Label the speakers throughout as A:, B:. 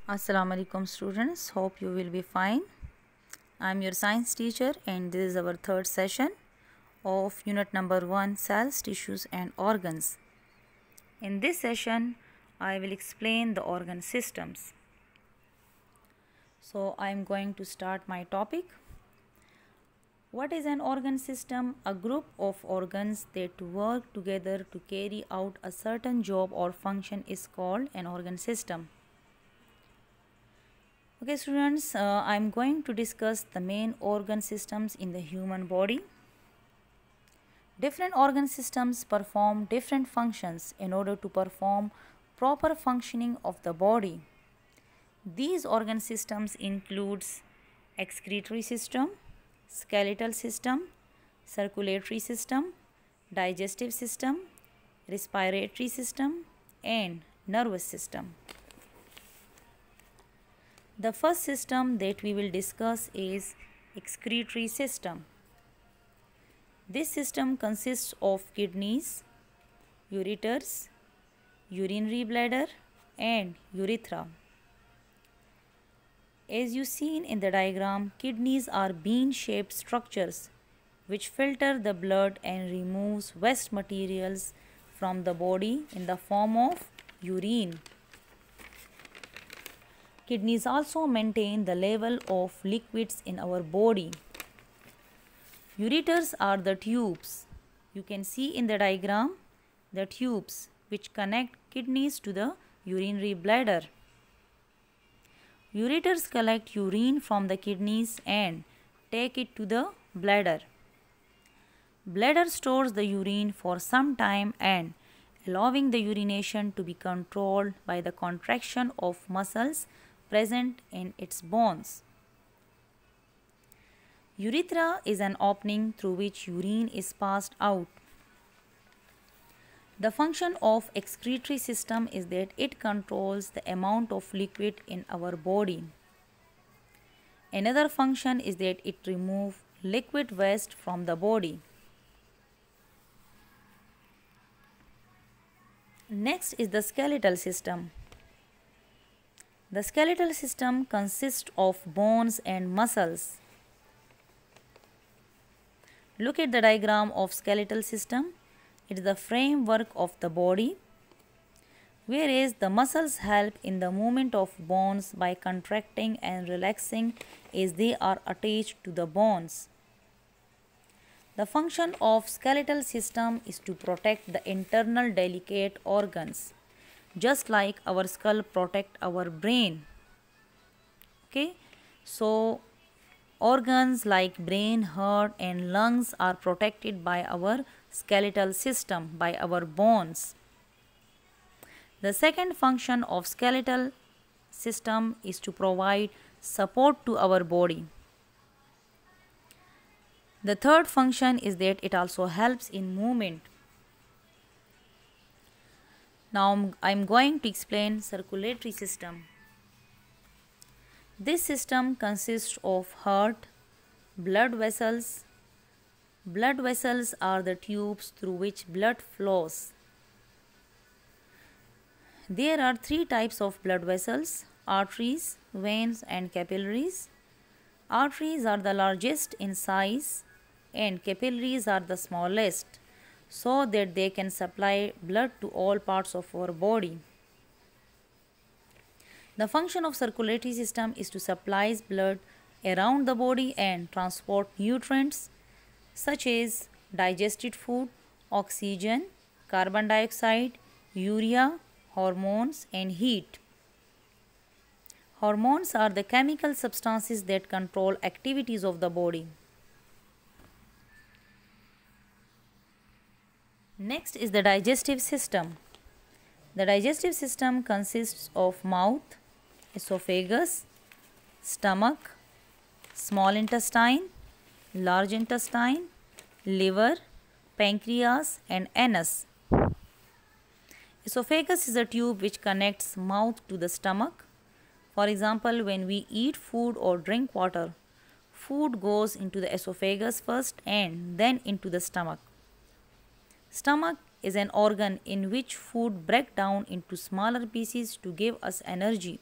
A: Assalamu alaikum students, hope you will be fine. I am your science teacher and this is our third session of unit number 1, cells, tissues and organs. In this session I will explain the organ systems. So I am going to start my topic. What is an organ system? A group of organs that work together to carry out a certain job or function is called an organ system. Okay students, I am going to discuss the main organ systems in the human body. Different organ systems perform different functions in order to perform proper functioning of the body. These organ systems includes excretory system, skeletal system, circulatory system, digestive system, respiratory system and nervous system. The first system that we will discuss is excretory system. This system consists of kidneys, ureters, urinary bladder and urethra. As you seen in the diagram, kidneys are bean-shaped structures which filter the blood and removes waste materials from the body in the form of urine. Kidneys also maintain the level of liquids in our body. Ureters are the tubes. You can see in the diagram the tubes which connect kidneys to the urinary bladder. Ureters collect urine from the kidneys and take it to the bladder. Bladder stores the urine for some time and allowing the urination to be controlled by the contraction of muscles present in its bones. Urethra is an opening through which urine is passed out. The function of excretory system is that it controls the amount of liquid in our body. Another function is that it removes liquid waste from the body. Next is the skeletal system. The skeletal system consists of bones and muscles. Look at the diagram of skeletal system. It is the framework of the body, whereas the muscles help in the movement of bones by contracting and relaxing as they are attached to the bones. The function of skeletal system is to protect the internal delicate organs, just like our skull protect our brain. Okay, so organs like brain, heart and lungs are protected by our skeletal system, by our bones. The second function of skeletal system is to provide support to our body. The third function is that it also helps in movement. Now I am going to explain circulatory system. This system consists of heart, blood vessels. Blood vessels are the tubes through which blood flows. There are three types of blood vessels: arteries, veins and capillaries. Arteries are the largest in size and capillaries are the smallest, so that they can supply blood to all parts of our body. The function of circulatory system is to supply blood around the body and transport nutrients such as digested food, oxygen, carbon dioxide, urea, hormones and heat. Hormones are the chemical substances that control activities of the body. Next is the digestive system. The digestive system consists of mouth, esophagus, stomach, small intestine, large intestine, liver, pancreas and anus. Esophagus is a tube which connects mouth to the stomach. For example, when we eat food or drink water, food goes into the esophagus first and then into the stomach. Stomach is an organ in which food breaks down into smaller pieces to give us energy.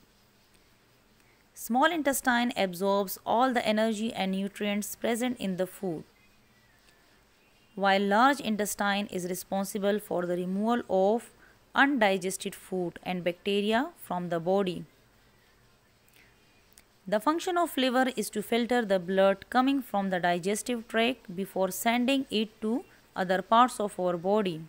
A: Small intestine absorbs all the energy and nutrients present in the food, while large intestine is responsible for the removal of undigested food and bacteria from the body. The function of liver is to filter the blood coming from the digestive tract before sending it to other parts of our body.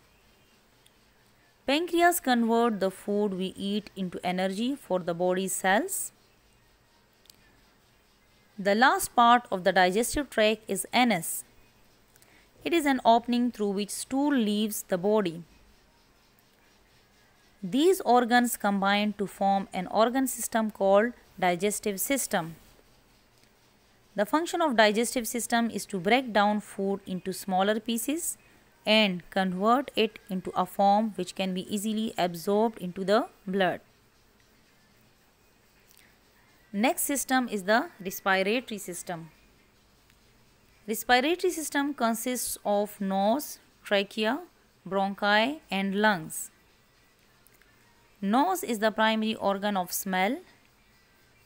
A: Pancreas converts the food we eat into energy for the body's cells. The last part of the digestive tract is anus. It is an opening through which stool leaves the body. These organs combine to form an organ system called digestive system. The function of digestive system is to break down food into smaller pieces and convert it into a form which can be easily absorbed into the blood. Next system is the respiratory system. Respiratory system consists of nose, trachea, bronchi and lungs. Nose is the primary organ of smell,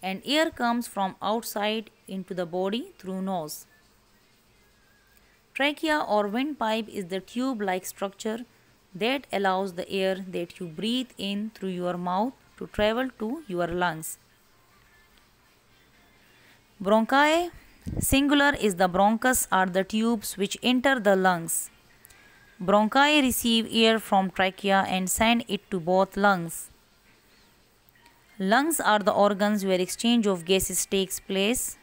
A: and air comes from outside into the body through nose. Trachea or windpipe is the tube-like structure that allows the air that you breathe in through your mouth to travel to your lungs. Bronchi, singular, is the bronchus are the tubes which enter the lungs. Bronchi receive air from trachea and send it to both lungs. Lungs are the organs where exchange of gases takes place.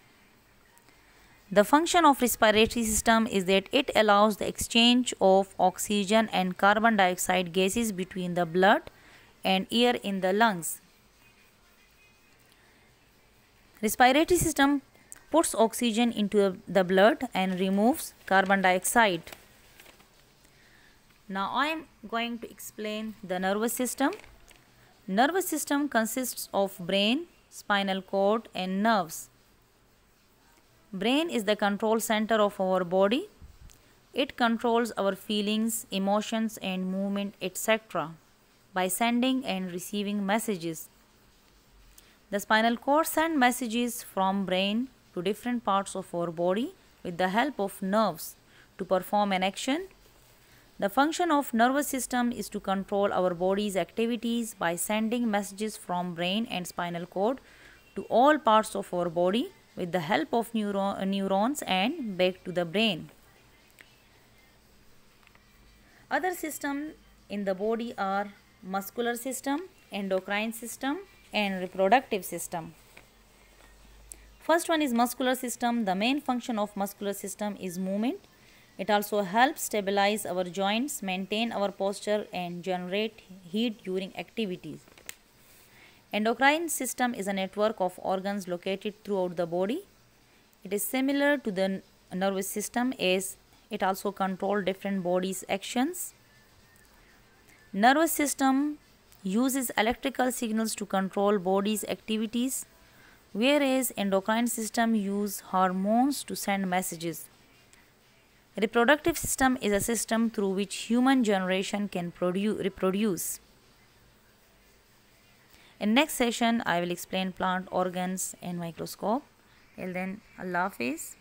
A: The function of respiratory system is that it allows the exchange of oxygen and carbon dioxide gases between the blood and air in the lungs. Respiratory system puts oxygen into the blood and removes carbon dioxide. Now I am going to explain the nervous system. Nervous system consists of brain, spinal cord and nerves. Brain is the control center of our body. It controls our feelings, emotions and movement, etc. by sending and receiving messages. The spinal cord sends messages from brain to different parts of our body with the help of nerves to perform an action. The function of nervous system is to control our body's activities by sending messages from brain and spinal cord to all parts of our body with the help of neurons and back to the brain. Other systems in the body are muscular system, endocrine system and reproductive system. First one is muscular system. The main function of muscular system is movement. It also helps stabilize our joints, maintain our posture and generate heat during activities. Endocrine system is a network of organs located throughout the body. It is similar to the nervous system as it also controls different body's actions. Nervous system uses electrical signals to control body's activities, whereas endocrine system use hormones to send messages. Reproductive system is a system through which human generation can reproduce. In next session, I will explain plant organs and microscope. Till then, Allah Hafiz.